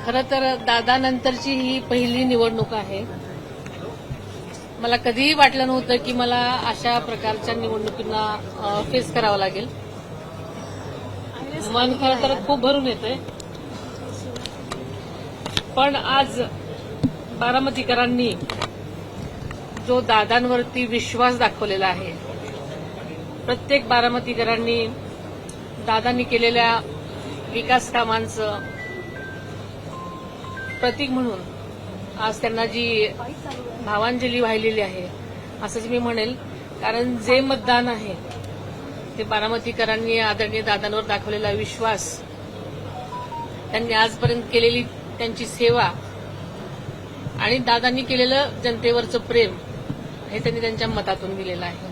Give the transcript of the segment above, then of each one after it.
खरं तर दादानंतरची ही पहिली निवडणूक आहे. मला कधीही वाटलं नव्हतं की मला अशा प्रकारच्या निवडणुकींना फेस करावं लागेल. मन खरं तर खूप भरून येतंय. पण आज बारामतीकरांनी जो दादांवरती विश्वास दाखवलेला आहे, प्रत्येक बारामतीकरांनी दादांनी केलेल्या विकास कामांचं प्रतीक म्हणून आज त्यांना जी भावांजली वाहिलेली आहे असंच मी म्हणेल. कारण जे मतदान आहे ते बारामतीकरांनी आदरणीय दादांवर दाखवलेला विश्वास, त्यांनी आजपर्यंत केलेली त्यांची सेवा आणि दादांनी केलेलं जनतेवरचं प्रेम हे त्यांनी त्यांच्या मतातून दिलेलं आहे.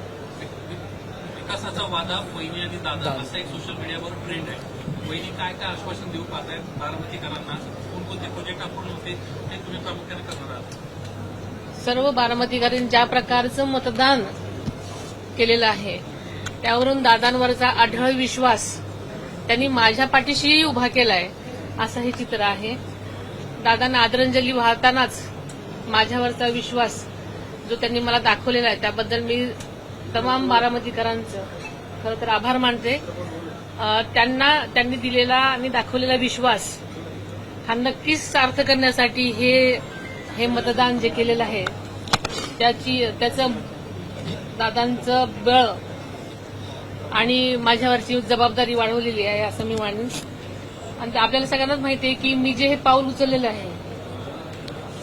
विकासाचा वादा वहिनी आणि दादा असा एक सोशल मीडियावर ट्रेंड आहे. वहिनी काय काय आश्वासन देऊ पाहत आहेत बारामतीकरांना? कोणकोणते प्रोजेक्ट अपूर्ण होते ते तुम्ही प्रामुख्याने करणार आहात? सर्व बारामतीकरांनी ज्या प्रकारचं मतदान केलेलं आहे त्यावरून दादांवरचा अढळ विश्वास त्यांनी माझ्या पाठीशीही उभा केलाय असं हे चित्र आहे. दादांना आदरांजली वाहतानाच माझ्यावरचा विश्वास जो त्यांनी मला दाखवलेला आहे त्याबद्दल मी तमाम बारामतीकरांचं खरं तर आभार मानते. त्यांनी दिलेला आणि दाखवलेला विश्वास हा नक्कीच सार्थ करण्यासाठी हे मतदान जे केलेलं आहे त्याचं दादांचं बळ आणि माझ्यावरची जबाबदारी वाढवलेली आहे असं मी मानेन. आणि आपल्याला सगळ्यांनाच माहिती आहे की मी जे हे पाऊल उचललेलं आहे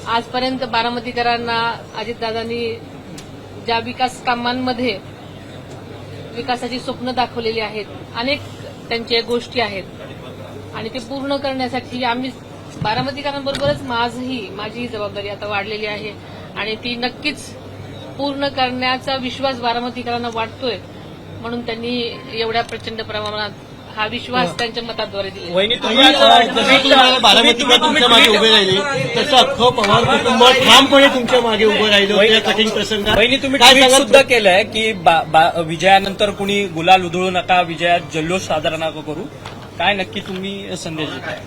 आजपर्यंत बारामतीकरांना अजितदादांनी ज्या विकास कामांमध्ये विकासाची स्वप्न दाखवलेली आहेत, अनेक त्यांच्या गोष्टी आहेत आणि ते पूर्ण करण्यासाठी आम्ही बारामतीकरांबरोबरच माझी जबाबदारी आता वाढलेली आहे आणि ती नक्कीच पूर्ण करण्याचा विश्वास बारामतीकरांना वाटतोय. म्हणून त्यांनी एवढ्या प्रचंड प्रमाणात हा विश्वास त्यांच्या मताद्वारे दिला. बारामतीकर तुमच्या मागे उभे राहिले तसं अख्खं पवार कुटुंब ठामपणे तुमच्या मागे उभं राहिलं या कठीण प्रसंगात. वहिनी, तुम्ही ट्विट सुद्धा केलंय की विजयानंतर कुणी गुलाल उधळू नका, विजयात जल्लोष साजरा नका करू. काय नक्की तुम्ही संदेश देताय?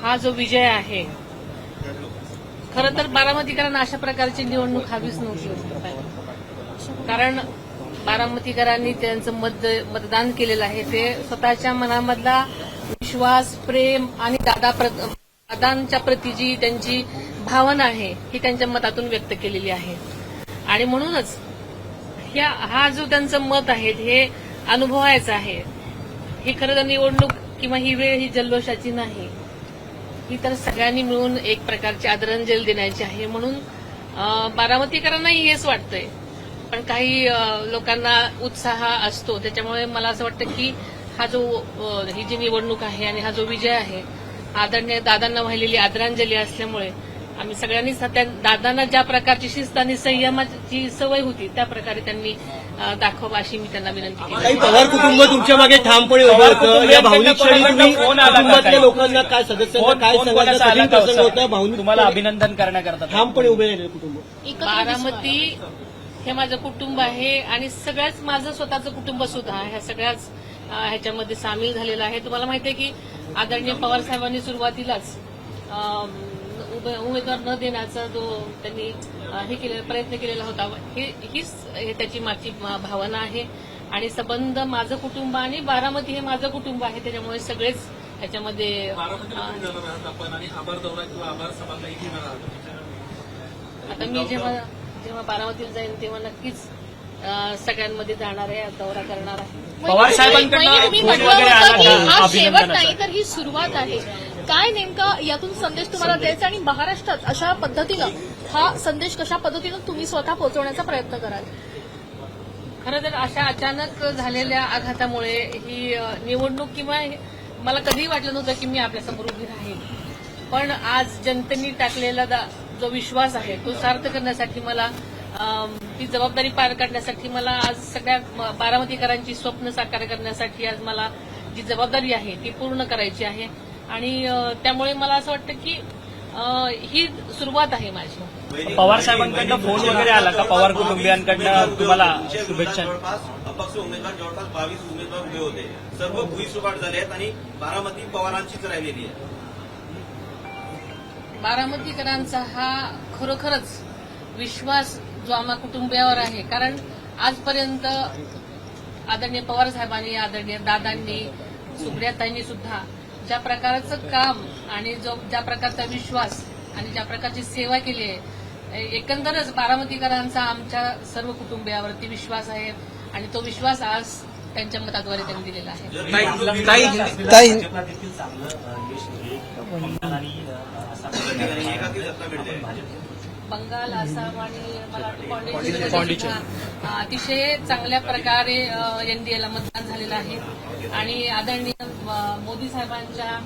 हा जो विजय आहे खरं तर बारामतीकरांना अशा प्रकारची निवडणूक हवीच नव्हती. कारण बारामतीकरांनी त्यांचं मतदान केलेलं आहे ते स्वतःच्या मनामधला विश्वास, प्रेम आणि दादांच्या प्रती जी त्यांची भावना आहे ही त्यांच्या मतातून व्यक्त केलेली आहे. आणि म्हणूनच हा जो त्यांचं मत आहे हे अनुभवायचं आहे. ही खरं तर निवडणूक किंवा ही वेळ ही जल्लोषाची नाही, ही तर सगळ्यांनी मिळून एक प्रकारची आदरांजली देण्याची आहे. म्हणून बारामतीकरांनाही हेच वाटतंय. पण काही लोकांना उत्साह असतो त्याच्यामुळे मला असं वाटतं की ही जी निवडणूक आहे आणि हा जो विजय आहे आदरणीय दादांना वाहिलेली आदरांजली असल्यामुळे आम्ही सगळ्यांनीच दादांना ज्या प्रकारची शिस्त आणि संयमाची सवय होती त्या प्रकारे त्यांनी दाखवा अशी मी त्यांना विनंती केली. काही पवार कुटुंब तुमच्या मागे ठामपणे उभं होतं. या भावनिक क्षणी तुम्ही कुटुंबातल्या लोकांना काय सदस्यांना काय सांगायचं कठीण प्रसंग होता? भावनिक तुम्हाला अभिनंदन करण्याकरता ठामपणे उभे राहिले कुटुंब. बारामती हे माझं कुटुंब आहे आणि सगळ्याच माझं स्वतःचं कुटुंब सुद्धा ह्या सगळ्याच ह्याच्यामध्ये सामील झालेलं आहे. तुम्हाला माहिती आहे की आदरणीय पवार साहेबांनी सुरुवातीलाच उमेदवार न देण्याचा जो त्यांनी प्रयत्न केलेला होता हीच त्याची मागची भावना आहे. आणि संबंध माझं कुटुंब आणि बारामती हे माझं कुटुंब आहे त्याच्यामुळे सगळेच ह्याच्यामध्ये आता मी जेव्हा बारामतीला जाईन तेव्हा नक्कीच सगळ्यांमध्ये जाणार आहे, दौरा करणार आहे. पवार साहेबांकडून हा शेवट नाही तर ही सुरुवात आहे. काय नेमका यातून संदेश तुम्हाला द्यायचा आणि महाराष्ट्रात अशा पद्धतीनं हा संदेश कशा पद्धतीनं तुम्ही स्वतः पोहोचवण्याचा प्रयत्न कराल? खरं तर अशा अचानक झालेल्या आघातामुळे ही निवडणूक किंवा मला कधीही वाटलं नव्हतं की मी आपल्यासमोर उभी राहील. पण आज जनतेने टाकलेला जो विश्वास आहे तो सार्थ करण्यासाठी मला ती जबाबदारी पार काढण्यासाठी मला आज सगळ्या बारामतीकरांची स्वप्न साकार करण्यासाठी आज मला जी जबाबदारी आहे ती पूर्ण करायची आहे. आणि त्यामुळे मला असं वाटतं की ही सुरुवात आहे माझी. पवार साहेबांकडनं फोन वगैरे आला का? पवार कुटुंबियांकडनं तुम्हाला शुभेच्छा? अपक्ष उमेदवार जवळपास 22 उमेदवार उभे होते. सर्व भुईसुपाट झाले आहेत आणि बारामती पवारांचीच राहिलेली आहे. बारामतीकरांचा हा खरोखरच विश्वास जो आम्हा कुटुंबियावर आहे. कारण आजपर्यंत आदरणीय पवार साहेबांनी, आदरणीय दादांनी, सुप्रियाताईंनी सुद्धा ज्या प्रकारचं काम आणि ज्या प्रकारचा विश्वास आणि ज्या प्रकारची सेवा केली आहे, एकंदरच बारामतीकरांचा आमच्या सर्व कुटुंबियावरती विश्वास आहे आणि तो विश्वास आज त्यांच्या मताद्वारे त्यांनी दिलेला आहे. बंगाल, आसाम आणि मला वाटतं पॉंडिचेरी अतिशय चांगल्या प्रकारे एनडीएला मतदान झालेलं आहे आणि आदरणीय मोदी साहेबांच्या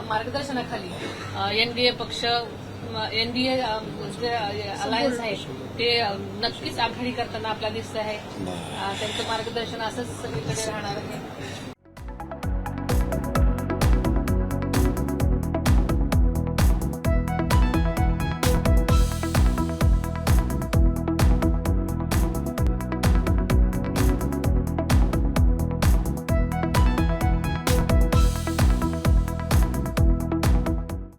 मार्गदर्शनाखाली एनडीए पक्ष, एनडीए जे अलायन्स आहे ते नक्कीच आघाडी करताना आपल्याला दिसत आहे. त्यांचं मार्गदर्शन असंच सगळीकडे राहणार आहे.